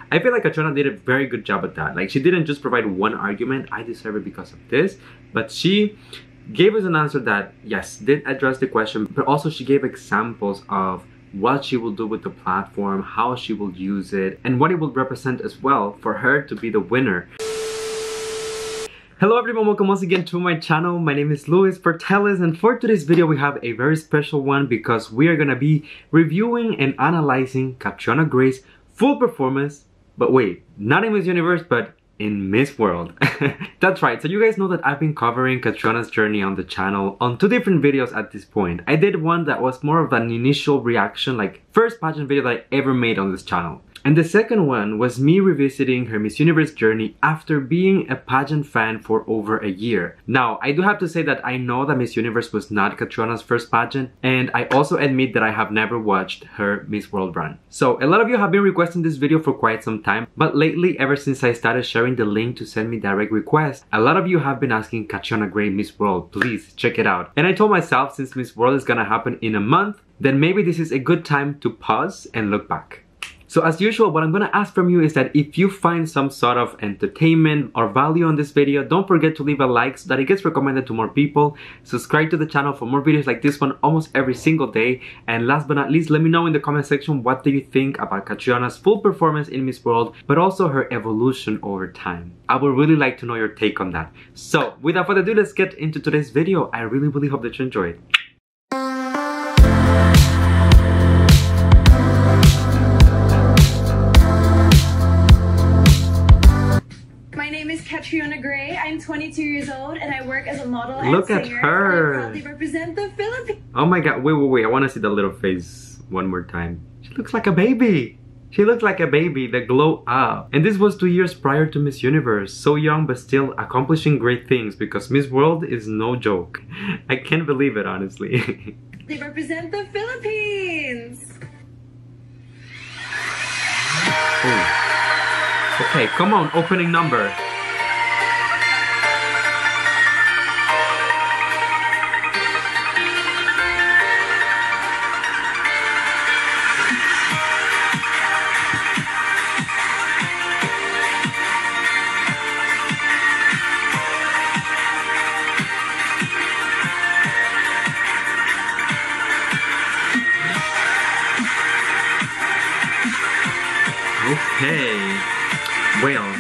I feel like Catriona did a very good job at that. Like, she didn't just provide one argument, I deserve it because of this, but she gave us an answer that, yes, did address the question, but also she gave examples of what she will do with the platform, how she will use it, and what it will represent as well for her to be the winner. Hello everyone, welcome once again to my channel. My name is Luis Portelles, and for today's video we have a very special one because we are gonna be reviewing and analyzing Catriona Gray's full performance, but wait, not in Miss Universe, but in Miss World. That's right, so you guys know that I've been covering Catriona's journey on the channel on 2 different videos at this point. I did one that was more of an initial reaction, like first pageant video that I ever made on this channel. And the second one was me revisiting her Miss Universe journey after being a pageant fan for over a year. Now, I do have to say that I know that Miss Universe was not Catriona's first pageant, and I also admit that I have never watched her Miss World run. So, a lot of you have been requesting this video for quite some time, but lately, ever since I started sharing the link to send me direct requests, a lot of you have been asking Catriona Gray Miss World, please check it out. And I told myself, since Miss World is gonna happen in a month, then maybe this is a good time to pause and look back. So as usual, what I'm gonna ask from you is that if you find some sort of entertainment or value on this video, don't forget to leave a like so that it gets recommended to more people. Subscribe to the channel for more videos like this one almost every single day. And last but not least, let me know in the comment section what do you think about Catriona's full performance in Miss World, but also her evolution over time. I would really like to know your take on that. So without further ado, let's get into today's video. I really hope that you enjoy it. Catriona Gray. I'm 22 years old and I work as a model and Look singer. at her. I proudly represent the Philippines. Oh my god, wait. I want to see the little face one more time. She looks like a baby. She looks like a baby, the glow up. And this was 2 years prior to Miss Universe. So young but still accomplishing great things because Miss World is no joke. I can't believe it, honestly. They represent the Philippines. Oh. Okay, come on, opening number. Okay, well,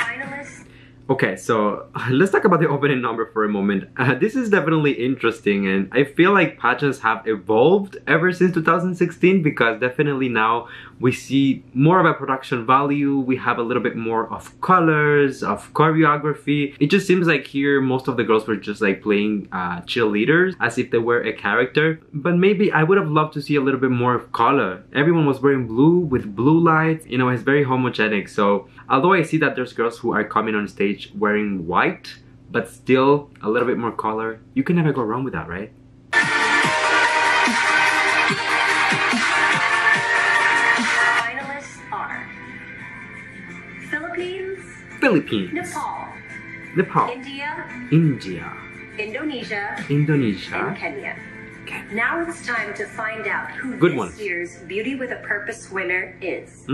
Finalist. Okay, so let's talk about the opening number for a moment. This is definitely interesting, and I feel like pageants have evolved ever since 2016 because definitely now we see more of a production value. We have a little bit more of colors, of choreography. It just seems like here most of the girls were just like playing cheerleaders as if they were a character. But maybe I would have loved to see a little bit more of color. Everyone was wearing blue with blue lights. You know, it's very homogenic. So although I see that there's girls who are coming on stage wearing white, but still a little bit more color, you can never go wrong with that, right? Finalists are Philippines, Nepal, India, Indonesia, and Kenya. Now it's time to find out who this year's Beauty with a Purpose winner is.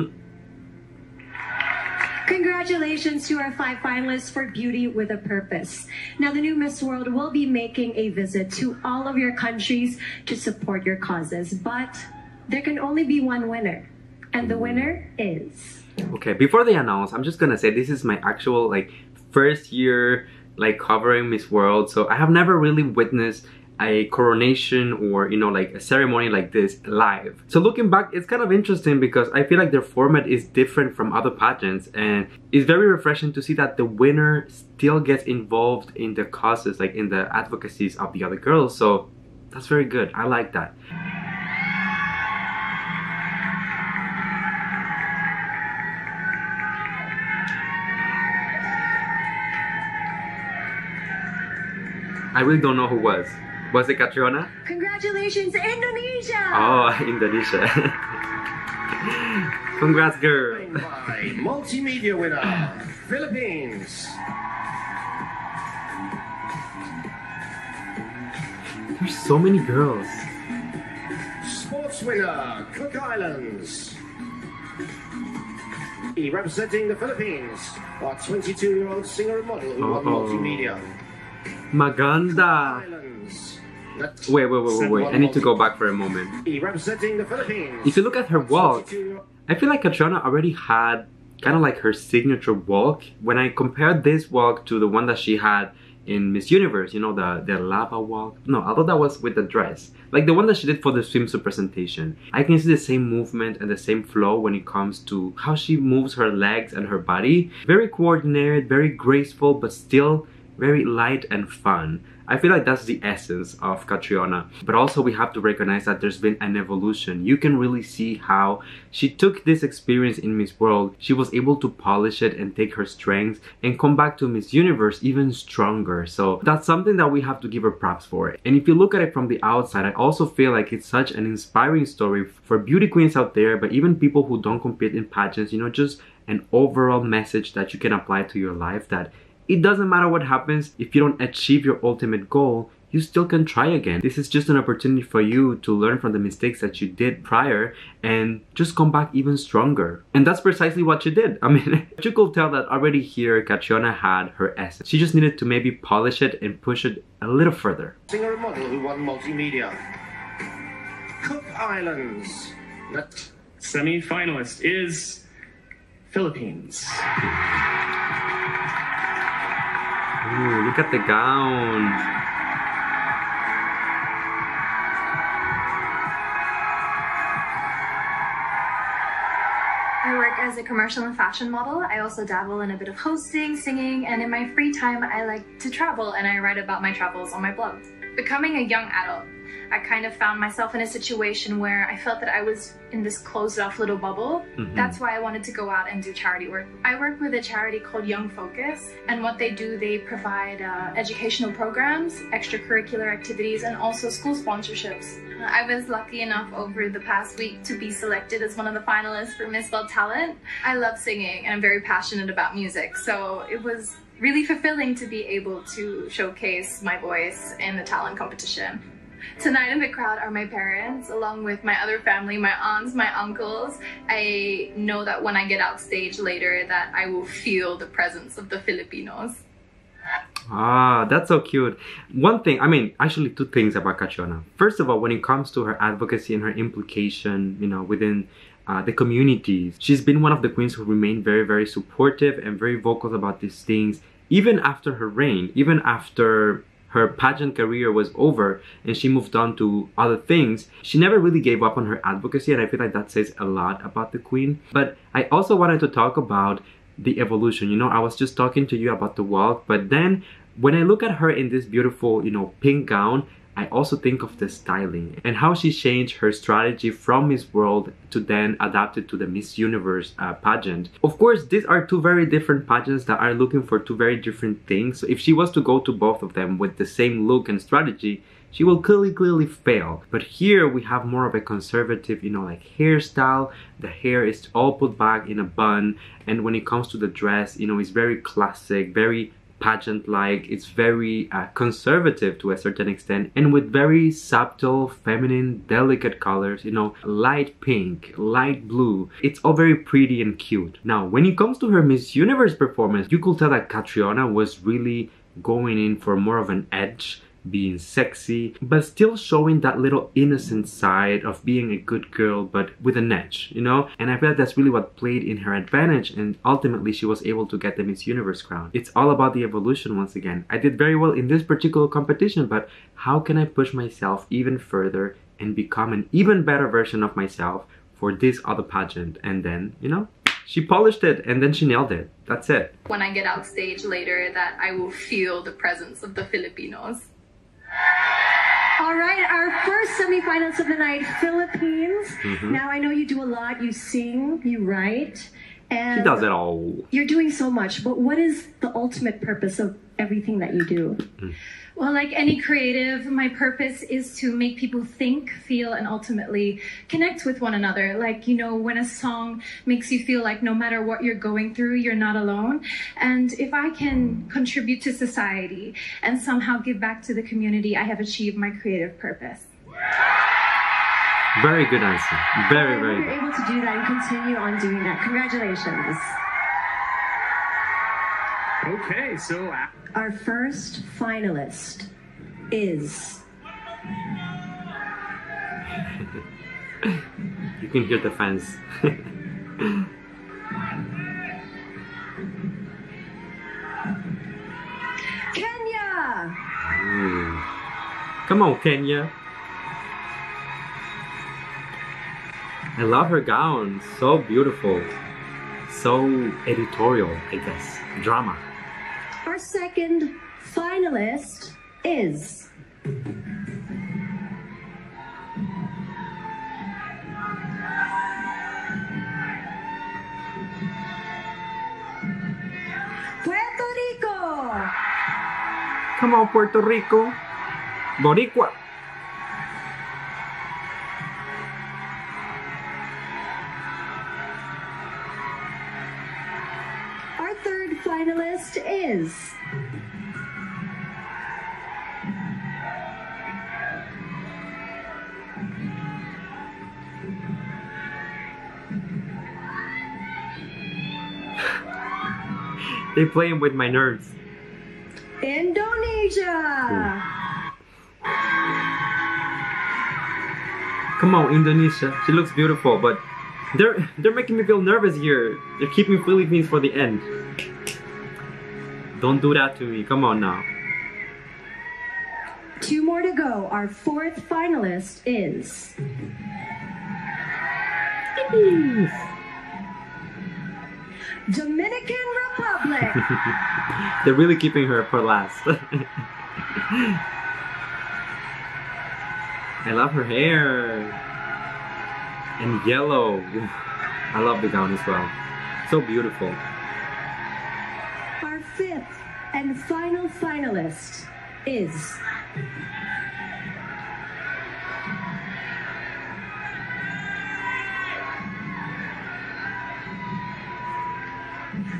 Congratulations to our 5 finalists for Beauty with a Purpose. Now the new Miss World will be making a visit to all of your countries to support your causes, but there can only be one winner, and the winner is... Okay, before they announce, I'm just gonna say this is my actual like first year like covering Miss World, so I have never really witnessed a coronation or, you know, like a ceremony like this live. So looking back, it's kind of interesting because I feel like their format is different from other pageants, and it's very refreshing to see that the winner still gets involved in the causes, like in the advocacies of the other girls. So that's very good. I like that. I really don't know who was. Was it Catriona? Congratulations, Indonesia! Oh, Indonesia. Congrats, girl. By multimedia winner, Philippines. There's so many girls. sports winner, Cook Islands. Representing the Philippines, our 22-year-old singer and model who won multimedia. Maganda. Wait. I need to go back for a moment. Representing the Philippines. If you look at her walk, I feel like Catriona already had kind of like her signature walk. When I compared this walk to the one that she had in Miss Universe, you know, the lava walk. No, although that was with the dress. Like the one that she did for the swimsuit presentation. I can see the same movement and the same flow when it comes to how she moves her legs and her body. Very coordinated, very graceful, but still very light and fun. I feel like that's the essence of Catriona. But also we have to recognize that there's been an evolution. You can really see how she took this experience in Miss World. She was able to polish it and take her strengths and come back to Miss Universe even stronger. So that's something that we have to give her props for. And if you look at it from the outside, I also feel like it's such an inspiring story for beauty queens out there, but even people who don't compete in pageants, you know, just an overall message that you can apply to your life, that it doesn't matter what happens. If you don't achieve your ultimate goal, you still can try again. This is just an opportunity for you to learn from the mistakes that you did prior and just come back even stronger. And that's precisely what she did. I mean, you could tell that already here, Catriona had her essence. She just needed to maybe polish it and push it a little further. Singer and model who won multimedia. Cook Islands. Semi-finalist is Philippines. Ooh, look at the gown. I work as a commercial and fashion model. I also dabble in a bit of hosting, singing, and in my free time I like to travel, and I write about my travels on my blog. Becoming a young adult, I kind of found myself in a situation where I felt that I was in this closed off little bubble. That's why I wanted to go out and do charity work. I work with a charity called Young Focus, and what they do, they provide educational programs, extracurricular activities, and also school sponsorships. I was lucky enough over the past week to be selected as one of the finalists for Miss World Talent. I love singing and I'm very passionate about music, so it was really fulfilling to be able to showcase my voice in the talent competition. Tonight in the crowd are my parents, along with my other family, my aunts, my uncles. I know that when I get out stage later that I will feel the presence of the Filipinos. Ah, that's so cute. One thing, I mean, actually two things about Catriona. First of all, when it comes to her advocacy and her implication, you know, within the communities, she's been one of the queens who remained very, very supportive and very vocal about these things, even after her reign, even after her pageant career was over and she moved on to other things. She never really gave up on her advocacy, and I feel like that says a lot about the queen. But I also wanted to talk about the evolution. You know, I was just talking to you about the walk, but then when I look at her in this beautiful, you know, pink gown, I also think of the styling and how she changed her strategy from Miss World to then adapt it to the Miss Universe pageant. Of course, these are two very different pageants that are looking for two very different things. So if she was to go to both of them with the same look and strategy, she will clearly fail. But here we have more of a conservative, you know, like hairstyle. The hair is all put back in a bun, and when it comes to the dress, you know, it's very classic, very pageant-like. It's very conservative to a certain extent, and with very subtle, feminine, delicate colors, you know, light pink, light blue. It's all very pretty and cute. Now, when it comes to her Miss Universe performance, you could tell that Catriona was really going in for more of an edge, being sexy, but still showing that little innocent side of being a good girl, but with an edge, you know? And I feel like that's really what played in her advantage, and ultimately she was able to get the Miss Universe crown. It's all about the evolution once again. I did very well in this particular competition, but how can I push myself even further and become an even better version of myself for this other pageant? And then, you know, she polished it and then she nailed it. That's it. When I get out stage later, that I will feel the presence of the Filipinos. All right, our first semifinals of the night, Philippines. Now, I know you do a lot. You sing, you write, and she does it all. You're doing so much, but what is the ultimate purpose of everything that you do? Well, like any creative, my purpose is to make people think, feel, and ultimately connect with one another. Like, you know, when a song makes you feel like no matter what you're going through, you're not alone. And if I can contribute to society and somehow give back to the community, I have achieved my creative purpose. Very good answer. Very, very You're good. able to do that and continue on doing that. Congratulations. Okay, so Our first finalist is You can hear the fans. Kenya. Come on, Kenya. I love her gown. So beautiful. So editorial, I guess. Drama. Our second finalist is Puerto Rico. Come on, Puerto Rico. Boricua. Our third finalist is They playing with my nerves. Indonesia. Come on, Indonesia. She looks beautiful, but they're making me feel nervous here. They're keeping Philippines for the end. Don't do that to me. Come on now. Two more to go. Our fourth finalist is Dominican Republic. They're really keeping her for last. I love her hair. And yellow. Oof. I love the gown as well. So beautiful. Our fifth and final finalist is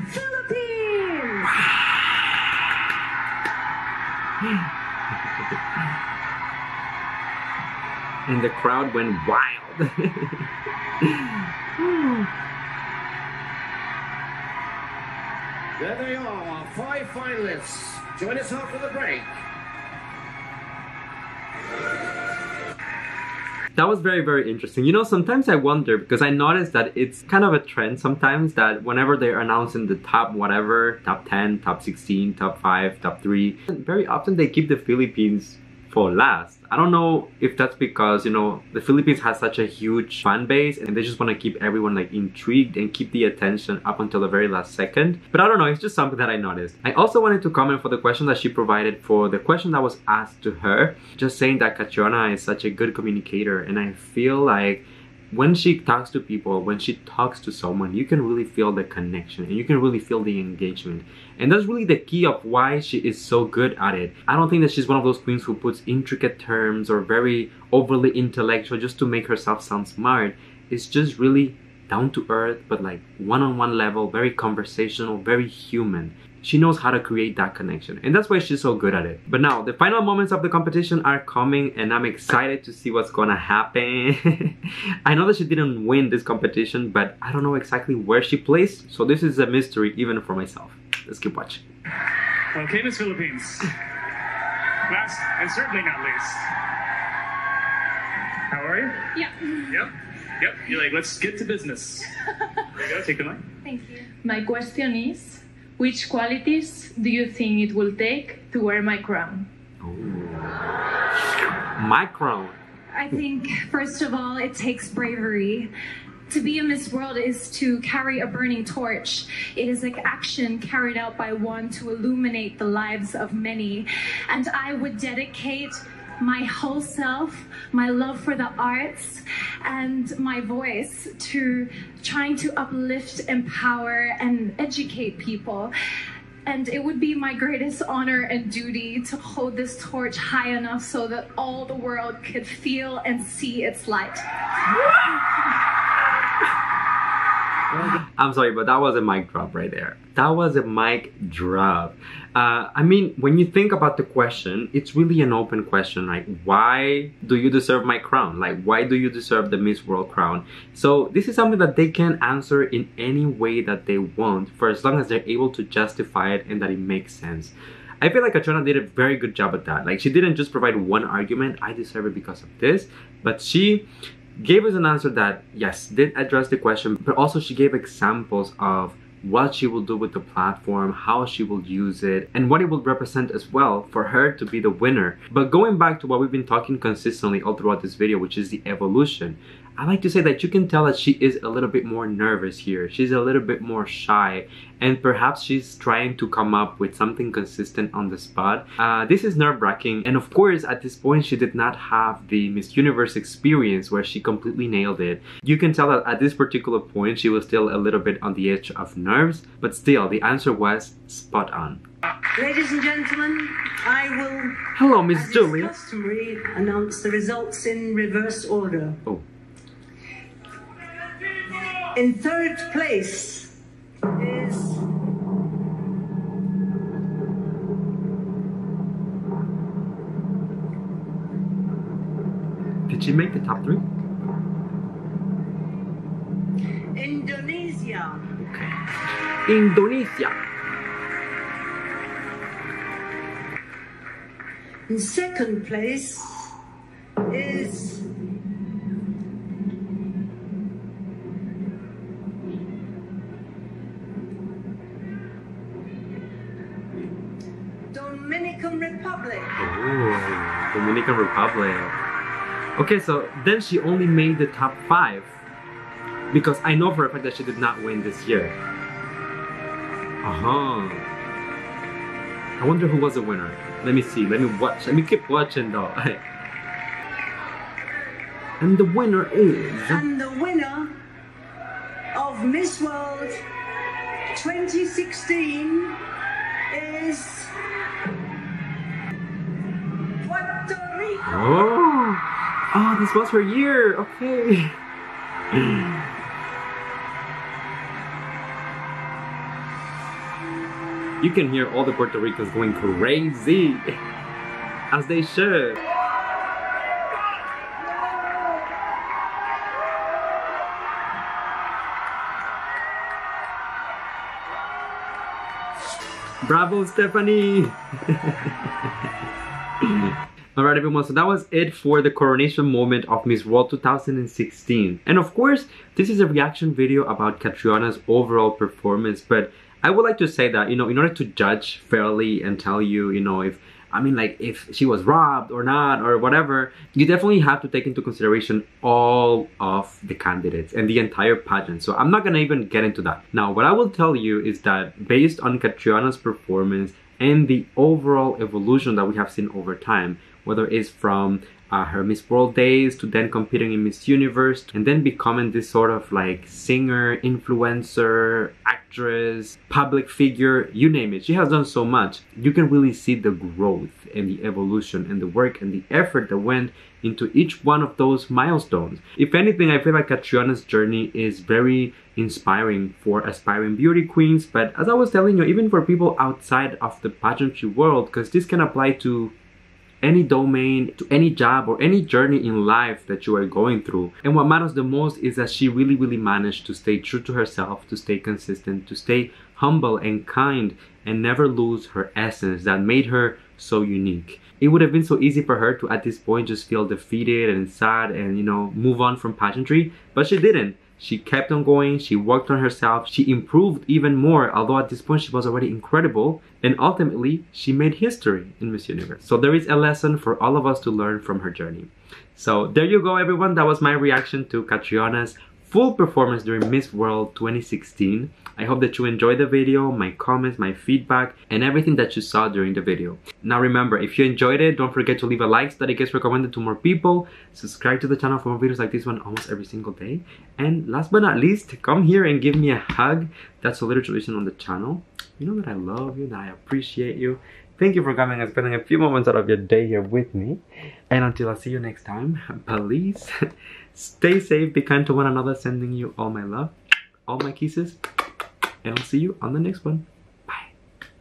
Philippines. And the crowd went wild. There they are, our 5 finalists. Join us after the break. That was very, very interesting. You know, sometimes I wonder, because I noticed that it's kind of a trend sometimes that whenever they're announcing the top whatever, top 10, top 16, top 5, top 3, very often they keep the Philippines for last. I don't know if that's because, you know, the Philippines has such a huge fan base and they just want to keep everyone like intrigued and keep the attention up until the very last second. But I don't know, it's just something that I noticed. I also wanted to comment for the question that she provided for the question that was asked to her, just saying that Catriona is such a good communicator, and I feel like when she talks to people, when she talks to someone, you can really feel the connection and you can really feel the engagement. And that's really the key of why she is so good at it. I don't think that she's one of those queens who puts intricate terms or very overly intellectual just to make herself sound smart. It's just really down to earth, but like one-on-one level, very conversational, very human. She knows how to create that connection, and that's why she's so good at it. But now, the final moments of the competition are coming, and I'm excited to see what's gonna happen. I know that she didn't win this competition, but I don't know exactly where she placed, so this is a mystery even for myself. Let's keep watching. okay, Miss Philippines. Last and certainly not least. How are you? Yeah. Yep. You're like, let's get to business. There you go, take the mic. Thank you. My question is, which qualities do you think it will take to wear my crown? My crown. I think, first of all, it takes bravery. To be a Miss World is to carry a burning torch. It is like action carried out by one to illuminate the lives of many. And I would dedicate my whole self, my love for the arts, and my voice to trying to uplift, empower, and educate people. And it would be my greatest honor and duty to hold this torch high enough so that all the world could feel and see its light. I'm sorry, but that was a mic drop right there. That was a mic drop. I mean, when you think about the question, it's really an open question. Like, why do you deserve my crown? Like, why do you deserve the Miss World crown? So this is something that they can answer in any way that they want, for as long as they're able to justify it and that it makes sense. I feel like Catriona did a very good job at that. Like, she didn't just provide one argument, I deserve it because of this, but she gave us an answer that, yes, did address the question, but also she gave examples of what she will do with the platform, how she will use it, and what it will represent as well for her to be the winner. But going back to what we've been talking consistently all throughout this video, which is the evolution, I like to say that you can tell that she is a little bit more nervous here. She's a little bit more shy, and perhaps she's trying to come up with something consistent on the spot. This is nerve-wracking, and of course at this point she did not have the Miss Universe experience where she completely nailed it. You can tell that at this particular point she was still a little bit on the edge of nerves, but still the answer was spot on. Ladies and gentlemen, I will, hello, Miss Julie, as is customary, announce the results in reverse order. Oh. In third place is Did she make the top 3? Indonesia. Okay. Indonesia. In second place is Dominican Republic. Oh, Dominican Republic. Okay, so then she only made the top 5 because I know for a fact that she did not win this year. I wonder who was the winner. Let me see, let me watch, let me keep watching though. And the winner is... And the winner of Miss World 2016 is Puerto Rico. Oh, this was her year. Okay. You can hear all the Puerto Ricans going crazy, as they should. Bravo, Stephanie! Alright everyone, so that was it for the coronation moment of Miss World 2016. And of course, this is a reaction video about Catriona's overall performance, but I would like to say that, you know, in order to judge fairly and tell you, you know, if she was robbed or not or whatever, you definitely have to take into consideration all of the candidates and the entire pageant. So I'm not gonna even get into that. Now, what I will tell you is that based on Catriona's performance and the overall evolution that we have seen over time, whether it's from her Miss World days to then competing in Miss Universe and then becoming this sort of like singer, influencer, actress, public figure, you name it. She has done so much. You can really see the growth and the evolution and the work and the effort that went into each one of those milestones. If anything, I feel like Catriona's journey is very inspiring for aspiring beauty queens, but as I was telling you, even for people outside of the pageantry world, because this can apply to any domain, to any job or any journey in life that you are going through. And what matters the most is that she really managed to stay true to herself, to stay consistent, to stay humble and kind, and never lose her essence that made her so unique. It would have been so easy for her to at this point just feel defeated and sad and, you know, move on from pageantry, but she didn't. She kept on going, she worked on herself, she improved even more, although at this point she was already incredible, and ultimately she made history in Miss Universe. So there is a lesson for all of us to learn from her journey. So there you go everyone, that was my reaction to Catriona's full performance during Miss World 2016. I hope that you enjoyed the video, my comments, my feedback, and everything that you saw during the video. Now remember, if you enjoyed it, don't forget to leave a like so that it gets recommended to more people. Subscribe to the channel for more videos like this one almost every single day. And last but not least, come here and give me a hug. That's a little tradition on the channel. You know that I love you, that I appreciate you. Thank you for coming and spending a few moments out of your day here with me. And until I see you next time, please stay safe, be kind to one another, sending you all my love. all my kisses, and I'll see you on the next one.